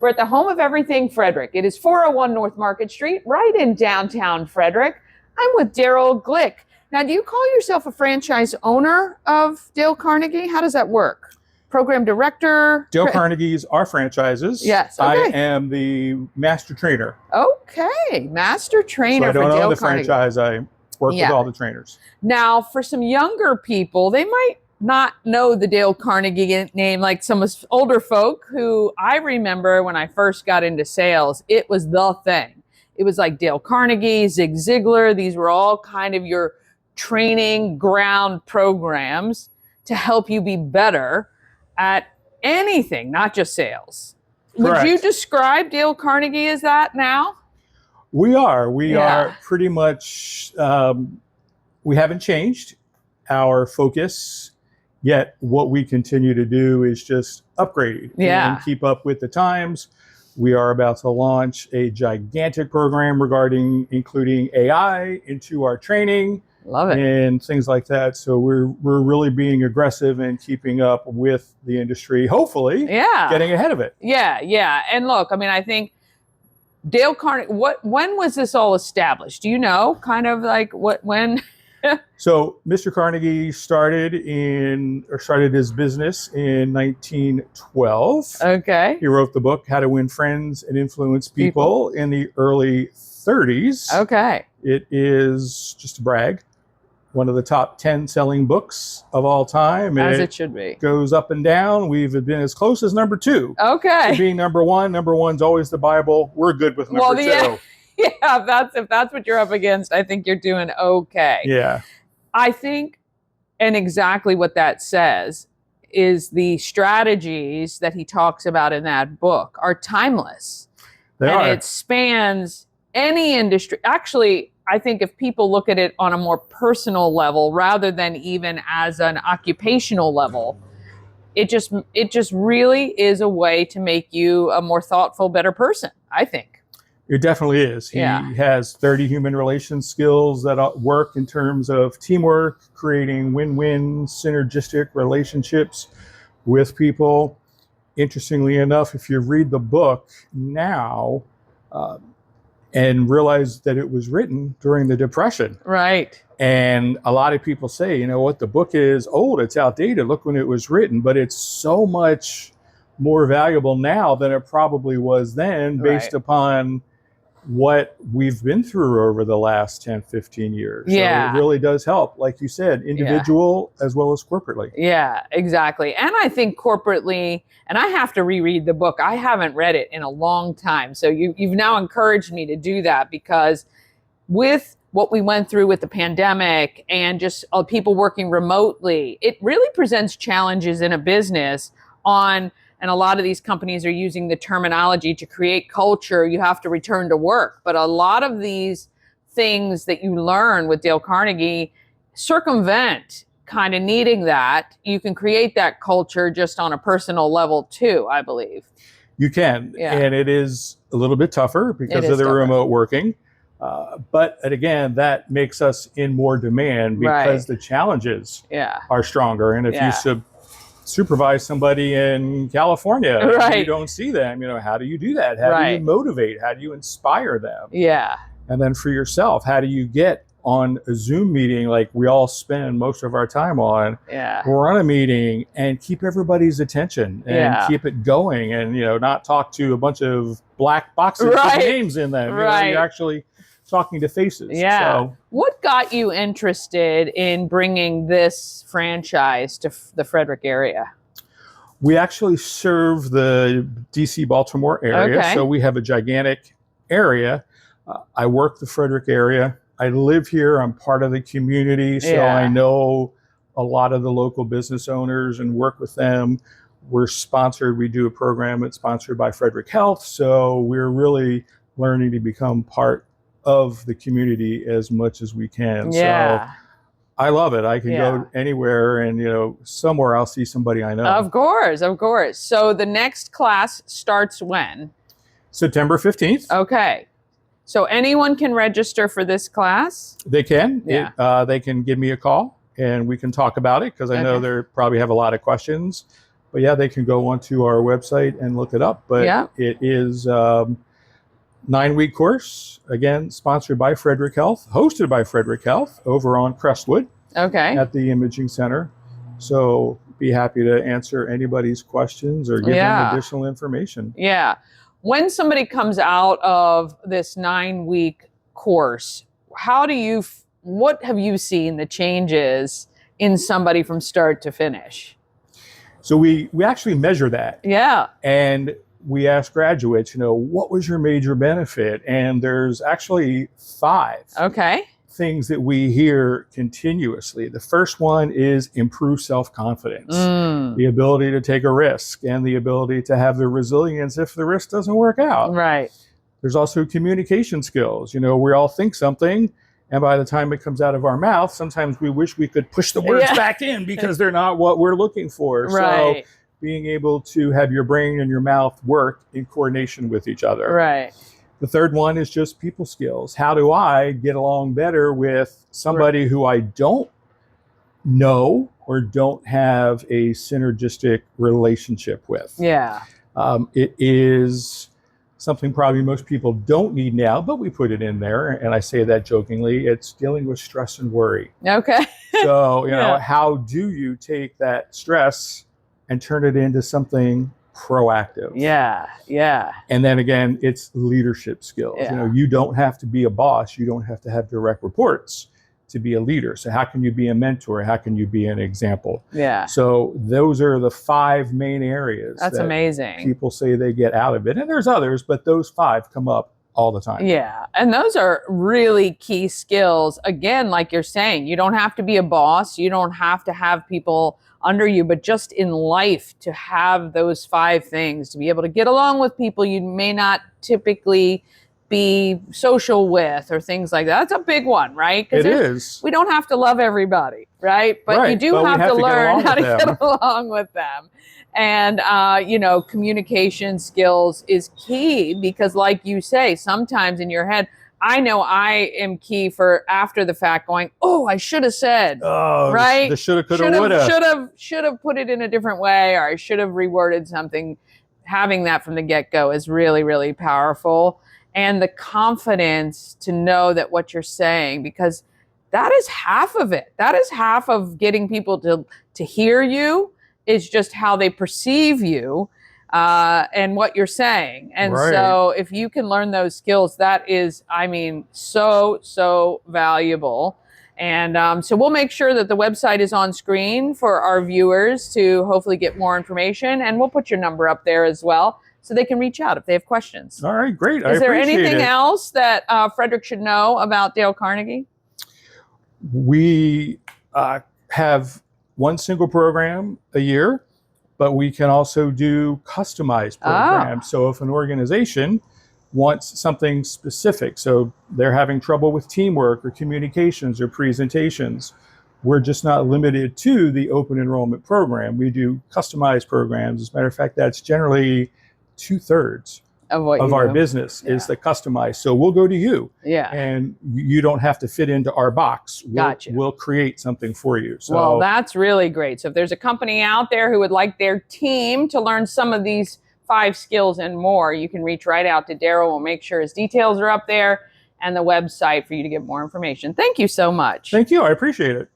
We're at the home of everything Frederick. It is 401 North Market Street, right in downtown Frederick. I'm with Darryl Glick. Now, do you call yourself a franchise owner of Dale Carnegie? How does that work? Program director? Dale Carnegie's our franchises. Yes. Okay. I am the master trainer. Okay. Master trainer. So I don't for Dale own the Carnegie. franchise. I work with all the trainers. Now, for some younger people, they might not know the Dale Carnegie name, like some older folk who I remember when I first got into sales, it was the thing. It was like Dale Carnegie, Zig Ziglar. These were all kind of your training ground programs to help you be better at anything, not just sales. Correct. Would you describe Dale Carnegie as that now? We are. We are pretty much, we haven't changed our focus. Yet what we continue to do is just upgrade and keep up with the times. We are about to launch a gigantic program regarding including AI into our training. Love it. And things like that. So we're really being aggressive and keeping up with the industry, hopefully getting ahead of it. Yeah. And look, I mean, I think Dale Carnegie, when was this all established? Do you know kind of like when? So Mr. Carnegie started his business in 1912. Okay. He wrote the book, How to Win Friends and Influence People in the early 30s. Okay. It is, just to brag, one of the top 10 selling books of all time. As it should be. Goes up and down. We've been as close as number 2. Okay. To being number 1. Number 1's always the Bible. We're good with number 2. Yeah, if that's what you're up against, I think you're doing okay. Yeah. I think, and exactly what that says, is the strategies that he talks about in that book are timeless. They are. It spans any industry. Actually, I think if people look at it on a more personal level rather than even as an occupational level, it just really is a way to make you a more thoughtful, better person, I think. It definitely is. He has 30 human relation skills that work in terms of teamwork, creating win-win synergistic relationships with people. Interestingly enough, if you read the book now and realize that it was written during the Depression. Right. And a lot of people say, you know what, the book is old, it's outdated, look when it was written, but it's so much more valuable now than it probably was then based upon what we've been through over the last 10, 15 years. Yeah. So it really does help, like you said, individual as well as corporately. Yeah, exactly. And I think corporately, and I have to reread the book. I haven't read it in a long time. So you've now encouraged me to do that, because with what we went through with the pandemic and just people working remotely, it really presents challenges in a business and a lot of these companies are using the terminology to create culture. You have to return to work. But a lot of these things that you learn with Dale Carnegie circumvent kind of needing that. You can create that culture just on a personal level too, I believe. You can. Yeah. And it is a little bit tougher because of the remote working. But again, that makes us in more demand because the challenges are stronger. And if you supervise somebody in California, and you don't see them, how do you do that? How do you motivate? How do you inspire them? Yeah. And then for yourself, how do you get on a Zoom meeting like we all spend most of our time on? We're on a meeting and keep everybody's attention and keep it going, and not talk to a bunch of black boxes with names in them. You're actually talking to faces. So, what got you interested in bringing this franchise to the Frederick area? We actually serve the DC Baltimore area. So we have a gigantic area. I work the Frederick area. I live here. I'm part of the community. So I know a lot of the local business owners and work with them. We're sponsored. We do a program that's sponsored by Frederick Health. So we're really learning to become part of the community as much as we can. So I love it. I can go anywhere and, somewhere I'll see somebody I know. Of course. So the next class starts when? September 15th. Okay. So anyone can register for this class? They can. They can give me a call and we can talk about it, because I know they probably have a lot of questions. But yeah, they can go onto our website and look it up. But it is 9-week course, again, sponsored by Frederick Health, hosted by Frederick Health over on Crestwood at the Imaging Center. So be happy to answer anybody's questions or give them additional information. Yeah. When somebody comes out of this 9-week course, what have you seen the changes in somebody from start to finish? So we actually measure that. Yeah. And we ask graduates, what was your major benefit? And there's actually 5 things that we hear continuously. The first one is improved self-confidence, the ability to take a risk and the ability to have the resilience if the risk doesn't work out. Right. There's also communication skills. We all think something, and by the time it comes out of our mouth, sometimes we wish we could push the words back in because they're not what we're looking for. Right. So being able to have your brain and your mouth work in coordination with each other. Right. The third one is just people skills. How do I get along better with somebody who I don't know or don't have a synergistic relationship with? Yeah. It is something probably most people don't need now, but we put it in there, and I say that jokingly. It's dealing with stress and worry. Okay. So, how do you take that stress and turn it into something proactive? Yeah. And then again, it's leadership skills. You don't have to be a boss. You don't have to have direct reports to be a leader. So how can you be a mentor? How can you be an example? Yeah. So those are the 5 main areas. That's amazing. People say they get out of it. And there's others, but those 5 come up all the time. Yeah. And those are really key skills. Again, like you're saying, you don't have to be a boss. You don't have to have people under you, but just in life to have those 5 things, to be able to get along with people you may not typically be social with or things like that. That's a big one, right? It is. We don't have to love everybody, right? But you do have to learn how to get along with them. And, communication skills is key because like you say, sometimes in your head, I know I am key for after the fact going, oh, I should have said, right? The shoulda, coulda, woulda. Should have put it in a different way, or I should have reworded something. Having that from the get-go is really, really powerful. And the confidence to know that what you're saying, because that is half of it. That is half of getting people to hear you, is just how they perceive you. And what you're saying. And so if you can learn those skills, that is, so valuable. And so we'll make sure that the website is on screen for our viewers to hopefully get more information. And we'll put your number up there as well so they can reach out if they have questions. All right, great. Is there anything else that Frederick should know about Dale Carnegie? We have one single program a year, but we can also do customized programs. So if an organization wants something specific, so they're having trouble with teamwork or communications or presentations, we're just not limited to the open enrollment program. We do customized programs. As a matter of fact, that's generally 2/3 of our business is the customized. So we'll go to you, and you don't have to fit into our box. We'll create something for you. So, well, that's really great. So if there's a company out there who would like their team to learn some of these 5 skills and more, you can reach right out to Darryl. We'll make sure his details are up there and the website for you to get more information. Thank you so much. Thank you. I appreciate it.